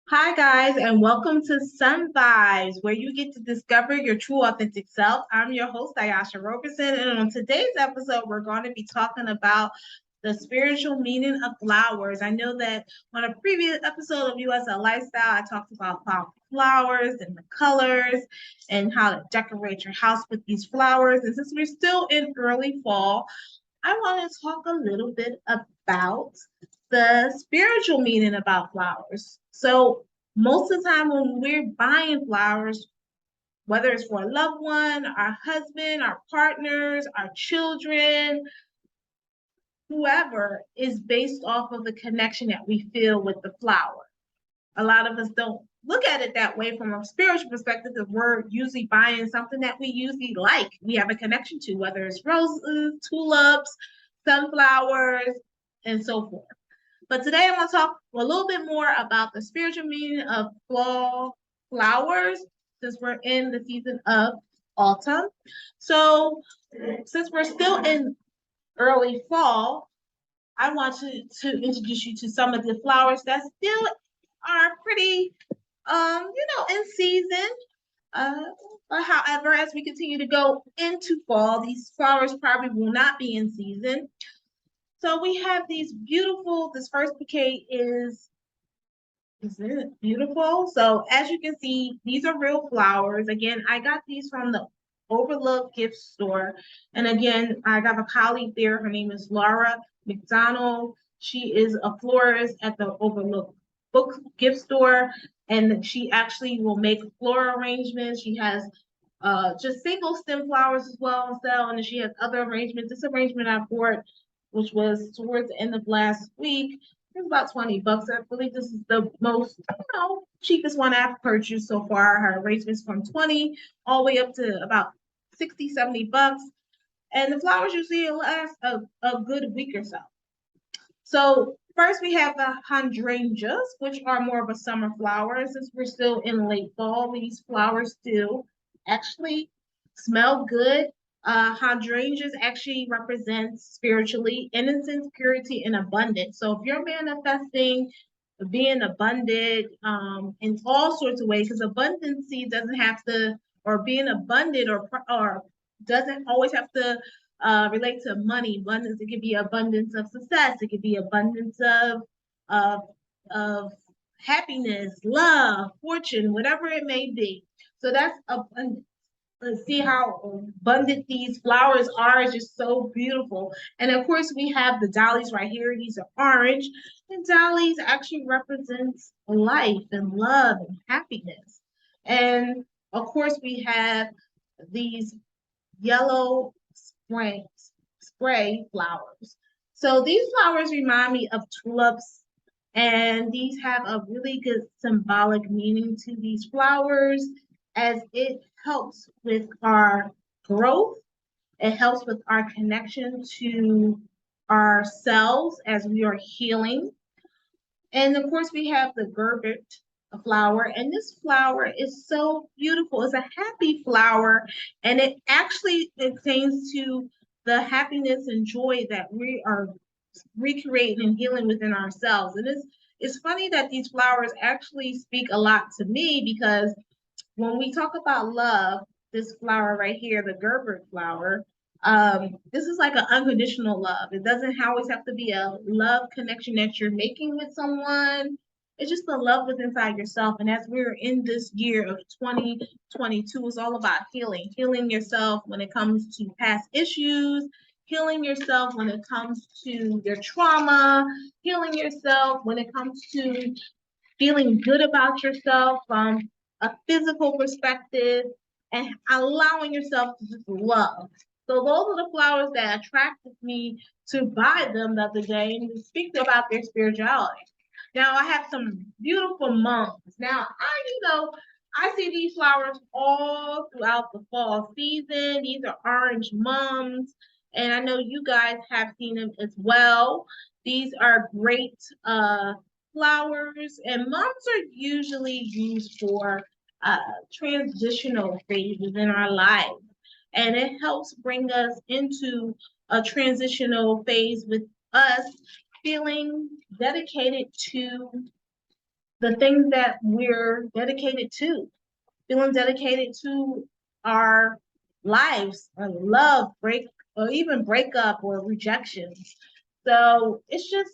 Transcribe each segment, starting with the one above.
Hi, guys, and welcome to Sun Vibes, where you get to discover your true, authentic self. I'm your host, Ayasha Roberson, and on today's episode, we're going to be talking about the spiritual meaning of flowers. I know that on a previous episode of USL Lifestyle, I talked about flowers and the colors and how to decorate your house with these flowers. And since we're still in early fall, I want to talk a little bit about the spiritual meaning about flowers. So, most of the time when we're buying flowers, whether it's for a loved one, our husband, our partners, our children, whoever, is based off of the connection that we feel with the flower. A lot of us don't look at it that way from a spiritual perspective because we're usually buying something that we usually like. We have a connection to, whether it's roses, tulips, sunflowers, and so forth. But today I'm going to talk a little bit more about the spiritual meaning of fall flowers since we're in the season of autumn. So, since we're still in early fall, I want to introduce you to some of the flowers that still are pretty, in season. Uh, but however, as we continue to go into fall, these flowers probably will not be in season. So we have these beautiful, this first bouquet isn't it beautiful? So as you can see, these are real flowers. Again, I got these from the Overlook gift store. And again, I got a colleague there. Her name is Laura McDonald. She is a florist at the Overlook book gift store. And she actually will make floral arrangements. She has just single stem flowers as well on sale. And then she has other arrangements. This arrangement I bought, which was towards the end of last week, it's about 20 bucks. I believe this is the most, cheapest one I've purchased so far. Her arrangements from 20 all the way up to about 60, 70 bucks. And the flowers usually last a good week or so. So first we have the hydrangeas, which are more of a summer flower. Since we're still in late fall, these flowers still actually smell good. Hydrangeas actually represents spiritually innocence, purity, and abundance. So if you're manifesting being abundant in all sorts of ways, because abundancy doesn't have to, or being abundant or doesn't always have to relate to money. Abundance, it could be abundance of success, it could be abundance of of happiness, love, fortune, whatever it may be. So that's abundance. Let's see how abundant these flowers are. It's just so beautiful. And of course, we have the dahlias right here. These are orange. And dahlias actually represents life and love and happiness. And of course, we have these yellow spray flowers. So these flowers remind me of tulips, and these have a really good symbolic meaning to these flowers as it helps with our growth. It helps with our connection to ourselves as we are healing. And of course, we have the gerbert flower, and this flower is so beautiful. It's a happy flower, and it actually pertains to the happiness and joy that we are recreating and healing within ourselves. And it's funny that these flowers actually speak a lot to me because when we talk about love, this flower right here, the Gerbert flower, this is like an unconditional love. It doesn't always have to be a love connection that you're making with someone. It's just the love within inside yourself. And as we're in this year of 2022, it's all about healing, healing yourself when it comes to past issues, healing yourself when it comes to your trauma, healing yourself when it comes to feeling good about yourself from a physical perspective, and allowing yourself to just love. So those are the flowers that attracted me to buy them the other day and to speak about their spirituality. Now I have some beautiful mums. Now I see these flowers all throughout the fall season. These are orange mums, and I know you guys have seen them as well. These are great flowers, and mums are usually used for transitional phases in our lives. And it helps bring us into a transitional phase with us feeling dedicated to the things that we're dedicated to, feeling dedicated to our lives, or love, break, or even breakup or rejections. So it's just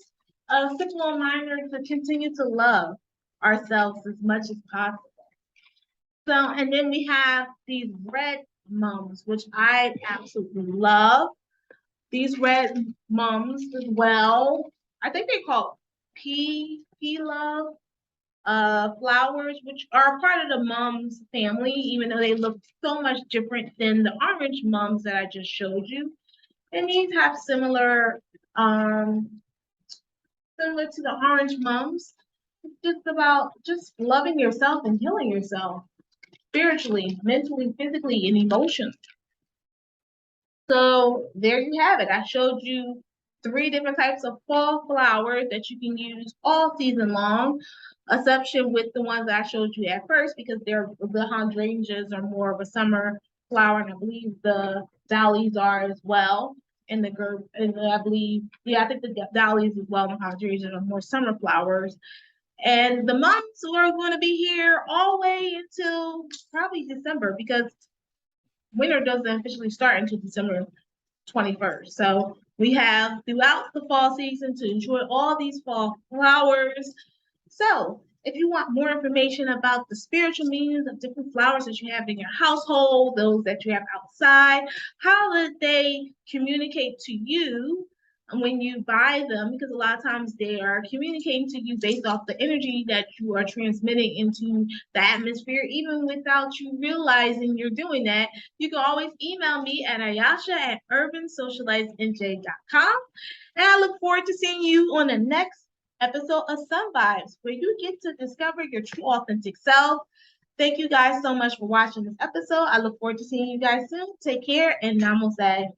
a simple reminder to continue to love ourselves as much as possible. So, and then we have these red mums, which I absolutely love. These red mums as well. I think they call pea love flowers, which are part of the mums family, even though they look so much different than the orange mums that I just showed you. And these have similar to the orange mums. It's just about just loving yourself and healing yourself spiritually, mentally, physically, and emotionally. So there you have it. I showed you 3 different types of fall flowers that you can use all season long, exception with the ones that I showed you at first because the hydrangeas are more of a summer flower, and I believe the dahlias are as well. I believe, yeah, I think the dahlias as well and the hydrangeas are more summer flowers. And the months are going to be here all the way until probably December because winter doesn't officially start until December 21st. So we have throughout the fall season to enjoy all these fall flowers. So if you want more information about the spiritual meanings of different flowers that you have in your household, those that you have outside, how did they communicate to you when you buy them? Because a lot of times they are communicating to you based off the energy that you are transmitting into the atmosphere, even without you realizing you're doing that. You can always email me at ayasha@urbansocializenj.com. And I look forward to seeing you on the next episode of Sun Vibes, where you get to discover your true authentic self. Thank you guys so much for watching this episode. I look forward to seeing you guys soon. Take care and namaste.